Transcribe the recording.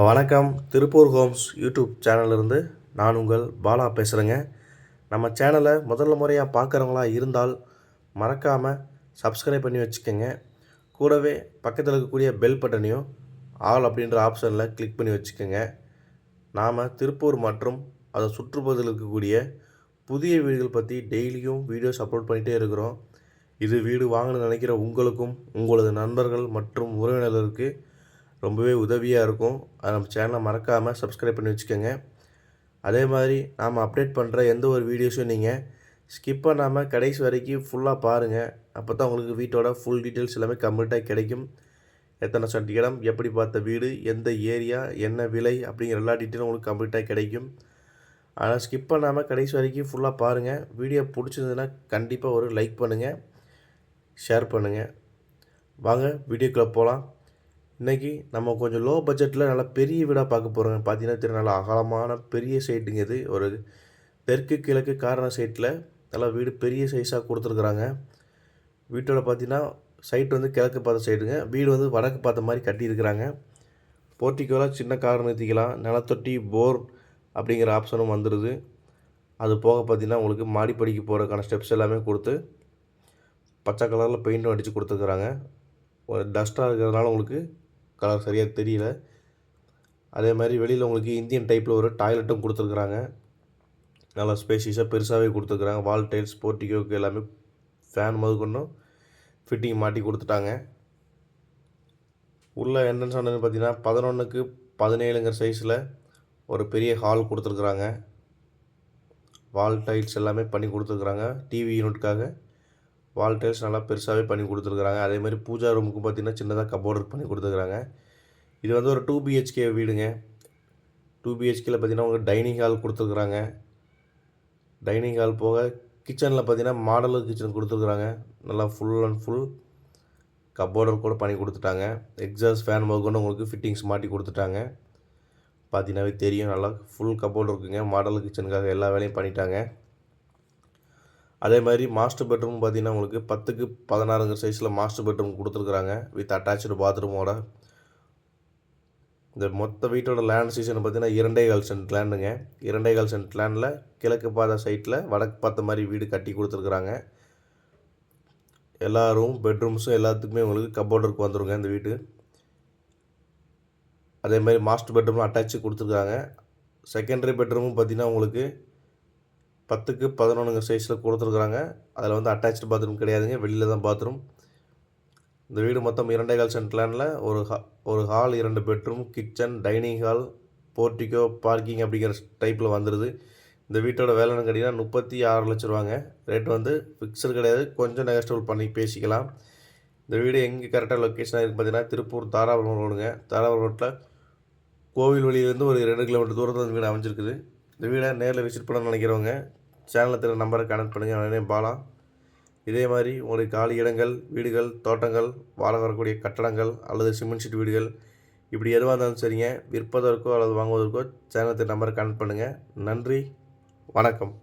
வணக்கம். Tiruppur Holmes YouTube சேனல்லேருந்து நான் உங்கள் பாலா பேசுகிறேங்க. நம்ம சேனலை முதல்ல முறையாக பார்க்குறவங்களா இருந்தால் மறக்காமல் சப்ஸ்கிரைப் பண்ணி வச்சுக்கோங்க. கூடவே பக்கத்தில் இருக்கக்கூடிய பெல் பட்டனையும் ஆல் அப்படின்ற ஆப்ஷனில் கிளிக் பண்ணி வச்சுக்கோங்க. நாம் திருப்பூர் மற்றும் அதை சுற்றுப்பகுதியில் இருக்கக்கூடிய புதிய வீடுகள் பற்றி டெய்லியும் வீடியோஸ் அப்லோட் பண்ணிகிட்டே இருக்கிறோம். இது வீடு வாங்கணும்னு நினைக்கிற உங்களுக்கும் உங்களது நண்பர்கள் மற்றும் உறவினர்களுக்கு ரொம்பவே உதவியாக இருக்கும். அதை நம்ம சேனலை மறக்காமல் சப்ஸ்கிரைப் பண்ணி வச்சுக்கோங்க. அதே மாதிரி நாம் அப்டேட் பண்ணுற எந்த ஒரு வீடியோஸும் நீங்கள் ஸ்கிப் பண்ணாமல் கடைசி வரைக்கும் ஃபுல்லாக பாருங்கள். அப்போ தான் உங்களுக்கு வீட்டோட ஃபுல் டீட்டெயில்ஸ் எல்லாமே கம்ப்ளீட்டாக கிடைக்கும். எத்தனை சென்ட் இடம், எப்படி பார்த்த வீடு, எந்த ஏரியா, என்ன விலை அப்படிங்கிற எல்லா டீட்டெயிலும் உங்களுக்கு கம்ப்ளீட்டாக கிடைக்கும். ஆனால் ஸ்கிப் பண்ணாமல் கடைசி வரைக்கும் ஃபுல்லாக பாருங்கள். வீடியோ பிடிச்சிருந்ததுன்னா கண்டிப்பாக ஒரு லைக் பண்ணுங்கள், ஷேர் பண்ணுங்கள். வாங்க வீடியோக்குள்ளே போகலாம். இன்றைக்கி நம்ம கொஞ்சம் லோ பட்ஜெட்டில் நல்லா பெரிய வீடாக பார்க்க போகிறோங்க. பார்த்தீங்கன்னா தெரியும், நல்லா அகலமான பெரிய சைட்டுங்க. இது ஒரு தெற்கு கிழக்கு கார்னர் சைட்டில் நல்லா வீடு பெரிய சைஸாக கொடுத்துருக்குறாங்க. வீட்டோட பார்த்தீங்கன்னா சைட்டு வந்து கிழக்கு பார்த்த சைடுங்க. வீடு வந்து வடக்கு பார்த்த மாதிரி கட்டியிருக்கிறாங்க. போர்ட்டிக்கோவில் சின்ன கார் நிறுத்திக்கலாம். நிலத்தொட்டி போர் அப்படிங்கிற ஆப்ஷனும் வந்துடுது. அது போக பார்த்திங்கன்னா உங்களுக்கு மாடிப்படிக்கு போகிறதுக்கான ஸ்டெப்ஸ் எல்லாமே கொடுத்து பச்சை கலரில் பெயிண்ட்டும் அடித்து கொடுத்துருக்குறாங்க. ஒரு டஸ்ட்டாக இருக்கிறதுனால உங்களுக்கு கலர் சரியாக தெரியல. அதே மாதிரி வெளியில் உங்களுக்கு இந்தியன் டைப்பில் ஒரு டாய்லெட்டும் கொடுத்துருக்குறாங்க. நல்லா ஸ்பேஷியஸாக பெருசாகவே கொடுத்துருக்குறாங்க. வால் டைல்ஸ், போர்ட்டிகோக்கு எல்லாமே ஃபேன் முதற்கொண்டும் ஃபிட்டிங் மாட்டி கொடுத்துட்டாங்க. உள்ள என்ட்ரன்ஸ் ஆனது பார்த்திங்கன்னா 11க்கு 17ங்கிற சைஸில் ஒரு பெரிய ஹால் கொடுத்துருக்குறாங்க. வால் டைல்ஸ் எல்லாமே பண்ணி கொடுத்துருக்குறாங்க. டிவி யூனிட்காக வால் டைல்ஸ் நல்லா பெருசாகவே பண்ணி கொடுத்துருக்குறாங்க. அதேமாதிரி பூஜா ரூமுக்கு பார்த்திங்கன்னா சின்னதாக கபோர்டு பண்ணி கொடுத்துருக்குறாங்க. இது வந்து ஒரு 2 BHK வீடுங்க. 2 BHKயில் பார்த்திங்கன்னா உங்களுக்கு டைனிங் ஹால் கொடுத்துருக்குறாங்க. டைனிங் ஹால் போக கிச்சனில் பார்த்திங்கன்னா மாடலர் கிச்சன் கொடுத்துருக்குறாங்க. நல்லா ஃபுல் அண்ட் ஃபுல் கபோர்டர் கூட பண்ணி கொடுத்துட்டாங்க. எக்ஸாஸ்ட் ஃபேன் முதற்கொண்டு உங்களுக்கு ஃபிட்டிங்ஸ் மாட்டி கொடுத்துட்டாங்க. பார்த்தீங்கன்னாவே தெரியும், நல்லா ஃபுல் கபோர்டு இருக்குங்க. மாடலர் கிச்சனுக்காக எல்லா வேலையும் பண்ணிட்டாங்க. அதே மாதிரி மாஸ்டர் பெட்ரூம் பார்த்திங்கன்னா உங்களுக்கு 10க்கு 16ங்கிற சைஸில் மாஸ்டர் பெட்ரூம் கொடுத்துருக்குறாங்க. வித் அட்டாச்சு பாத்ரூமோட. இந்த மொத்த வீட்டோட லேண்ட் சீசன் பார்த்திங்கன்னா 2.25 சென்ட் லேண்டுங்க. 2.25 சென்ட் லேண்டில் கிழக்கு பார்த்த சைட்டில் வடக்கு பார்த்த மாதிரி வீடு கட்டி கொடுத்துருக்குறாங்க. எல்லா பெட்ரூம்ஸும் எல்லாத்துக்குமே உங்களுக்கு கபோர்டருக்கு வந்துருங்க இந்த வீடு. அதே மாதிரி மாஸ்டர் பெட்ரூம் அட்டாச்சு கொடுத்துருக்காங்க. செகண்டரி பெட்ரூமும் பார்த்திங்கன்னா உங்களுக்கு 10க்கு 11ங்கிற சைஸில் கொடுத்துருக்குறாங்க. அதில் வந்து அட்டாச்சு பாத்ரூம் கிடையாதுங்க, வெளியில் தான் பாத்ரூம். இந்த வீடு மொத்தம் 2.25 சென்ட் லேண்டில் ஒரு hall, 2 bedroom, kitchen, dining hall, portico, parking அப்படிங்கிற டைப்பில் வந்துடுது. இந்த வீட்டோட வேலைன்னு கேட்டிங்கன்னா 36 லட்ச ரூபாங்க. ரேட் வந்து ஃபிக்ஸடு கிடையாது, கொஞ்சம் நெகஸ்டபிள் பண்ணி பேசிக்கலாம். இந்த வீடு எங்கே கரெக்டாக லொக்கேஷனாக இருக்குது பார்த்தீங்கன்னா திருப்பூர் தாராபுரம் ரோடுங்க. தாராபுரம் ரோட்டில் கோவில் வழியிலேருந்து ஒரு 2 கிலோமீட்டர் தூரத்தில் இந்த வீடு அமைஞ்சிருக்குது. இந்த வீடை நேரில் விசிட் பண்ண நினைக்கிறவங்க சேனலில் தெரிய நம்பரை கனெக்ட் பண்ணுங்கள். உடனே பாலா. இதே மாதிரி உங்களுக்கு காலி இடங்கள், வீடுகள், தோட்டங்கள், வாழ வரக்கூடிய கட்டடங்கள் அல்லது சிமெண்ட் ஷீட் வீடுகள் இப்படி எதுவாக இருந்தாலும் சரிங்க, விற்பதற்கோ அல்லது வாங்குவதற்கோ சேனலத்தை நம்பரை கனெக்ட் பண்ணுங்கள். நன்றி, வணக்கம்.